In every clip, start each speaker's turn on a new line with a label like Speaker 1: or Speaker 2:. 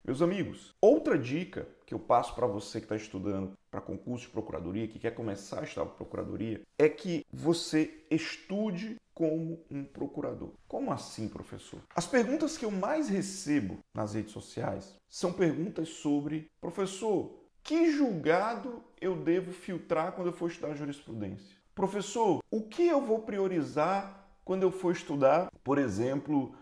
Speaker 1: Meus amigos, outra dica que eu passo para você que está estudando para concurso de procuradoria, que quer começar a estudar para procuradoria, é que você estude como um procurador. Como assim, professor? As perguntas que eu mais recebo nas redes sociais são perguntas sobre, professor, que julgado eu devo filtrar quando eu for estudar jurisprudência? Professor, o que eu vou priorizar quando eu for estudar, por exemplo,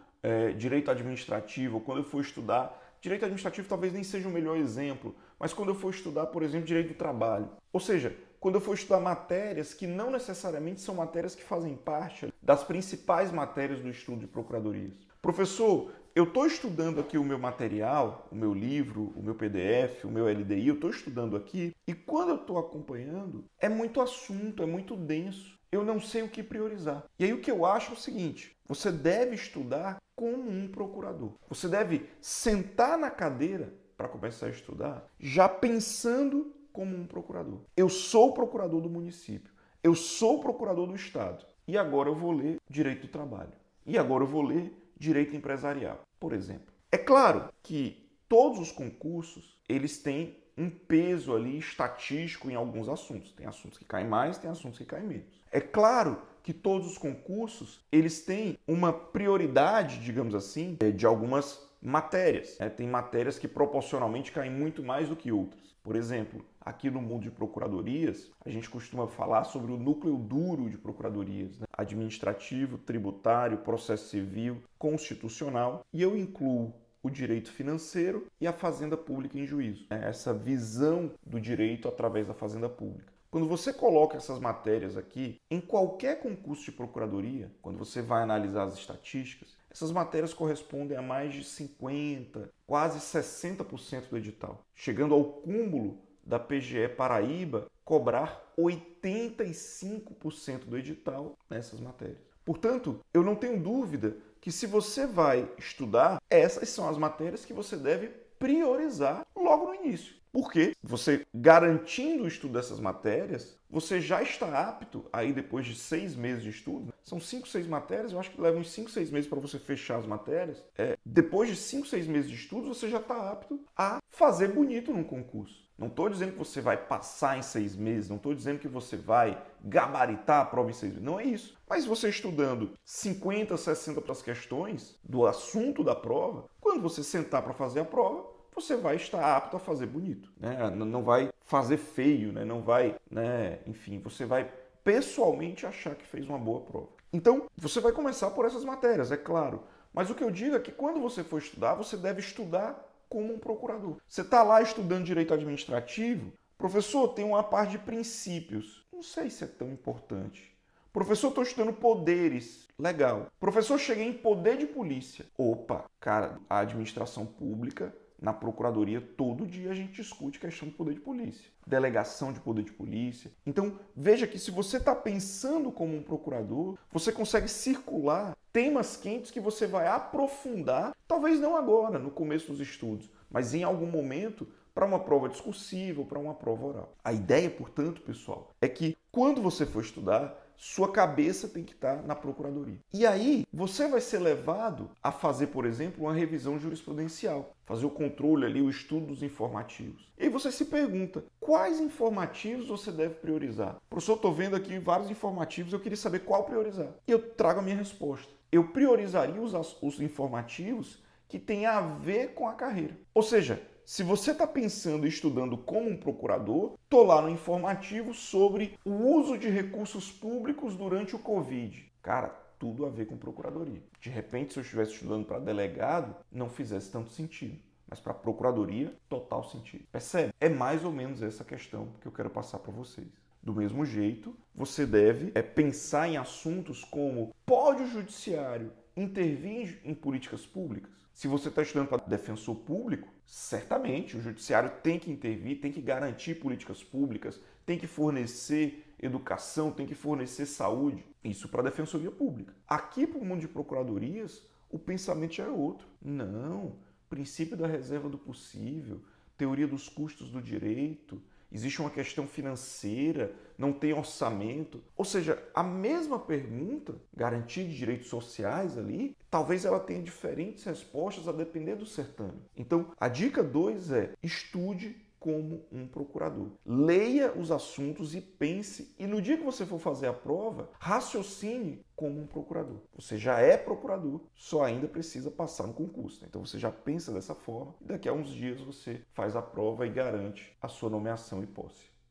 Speaker 1: direito administrativo, ou quando eu for estudar direito administrativo talvez nem seja o melhor exemplo, mas quando eu for estudar, por exemplo, direito do trabalho. Ou seja, quando eu for estudar matérias que não necessariamente são matérias que fazem parte das principais matérias do estudo de procuradorias. Professor, eu estou estudando aqui o meu material, o meu livro, o meu PDF, o meu LDI, eu estou estudando aqui e quando eu estou acompanhando, é muito assunto, é muito denso. Eu não sei o que priorizar. E aí o que eu acho é o seguinte, você deve estudar como um procurador. Você deve sentar na cadeira para começar a estudar já pensando como um procurador. Eu sou procurador do município, eu sou procurador do estado e agora eu vou ler direito do trabalho. E agora eu vou ler direito empresarial, por exemplo. É claro que todos os concursos, eles têm um peso ali estatístico em alguns assuntos. Tem assuntos que caem mais, tem assuntos que caem menos. É claro que todos os concursos, eles têm uma prioridade, digamos assim, de algumas matérias. Tem matérias que proporcionalmente caem muito mais do que outras. Por exemplo, aqui no mundo de procuradorias, a gente costuma falar sobre o núcleo duro de procuradorias, né? Administrativo, tributário, processo civil, constitucional, e eu incluo o direito financeiro e a fazenda pública em juízo. Essa visão do direito através da fazenda pública. Quando você coloca essas matérias aqui, em qualquer concurso de procuradoria, quando você vai analisar as estatísticas, essas matérias correspondem a mais de 50%, quase 60% do edital, chegando ao cúmulo da PGE Paraíba cobrar 85% do edital nessas matérias. Portanto, eu não tenho dúvida que se você vai estudar, essas são as matérias que você deve priorizar logo no início. Porque você garantindo o estudo dessas matérias, você já está apto, aí depois de 6 meses de estudo, são 5, 6 matérias, eu acho que leva uns 5, 6 meses para você fechar as matérias. Depois de 5, 6 meses de estudo, você já está apto a fazer bonito num concurso. Não estou dizendo que você vai passar em 6 meses, não estou dizendo que você vai gabaritar a prova em 6 meses, não é isso. Mas você estudando 50, 60 para as questões do assunto da prova, quando você sentar para fazer a prova, você vai estar apto a fazer bonito, né? Não vai fazer feio, né? Não vai, né? Enfim, você vai pessoalmente achar que fez uma boa prova. Então, você vai começar por essas matérias, é claro. Mas o que eu digo é que quando você for estudar, você deve estudar como um procurador. Você está lá estudando direito administrativo, professor, tem uma parte de princípios. Não sei se é tão importante. Professor, estou estudando poderes. Legal. Professor, cheguei em poder de polícia. Opa, cara, a administração pública, na procuradoria, todo dia a gente discute questão de poder de polícia, delegação de poder de polícia. Então, veja que se você está pensando como um procurador, você consegue circular temas quentes que você vai aprofundar, talvez não agora, no começo dos estudos, mas em algum momento para uma prova discursiva ou para uma prova oral. A ideia, portanto, pessoal, é que quando você for estudar, sua cabeça tem que estar na procuradoria. E aí, você vai ser levado a fazer, por exemplo, uma revisão jurisprudencial, fazer o controle ali, o estudo dos informativos. E aí você se pergunta, quais informativos você deve priorizar? Professor, estou vendo aqui vários informativos, eu queria saber qual priorizar. E eu trago a minha resposta. Eu priorizaria os informativos que têm a ver com a carreira. Ou seja, se você está pensando e estudando como um procurador, estou lá no informativo sobre o uso de recursos públicos durante o Covid. Cara, tudo a ver com procuradoria. De repente, se eu estivesse estudando para delegado, não fizesse tanto sentido. Mas para procuradoria, total sentido. Percebe? É mais ou menos essa questão que eu quero passar para vocês. Do mesmo jeito, você deve pensar em assuntos como: pode o judiciário intervir em políticas públicas? Se você está estudando para defensor público, certamente o judiciário tem que intervir, tem que garantir políticas públicas, tem que fornecer educação, tem que fornecer saúde. Isso para a defensoria pública. Aqui para o mundo de procuradorias, o pensamento já é outro. Não, princípio da reserva do possível, teoria dos custos do direito. existe uma questão financeira, não tem orçamento. Ou seja, a mesma pergunta, garantia de direitos sociais ali, talvez ela tenha diferentes respostas a depender do certame. Então, a dica 2 é: estude como um procurador. Leia os assuntos e pense, e no dia que você for fazer a prova, raciocine como um procurador. Você já é procurador, só ainda precisa passar no concurso. Então você já pensa dessa forma, e daqui a uns dias você faz a prova e garante a sua nomeação e posse.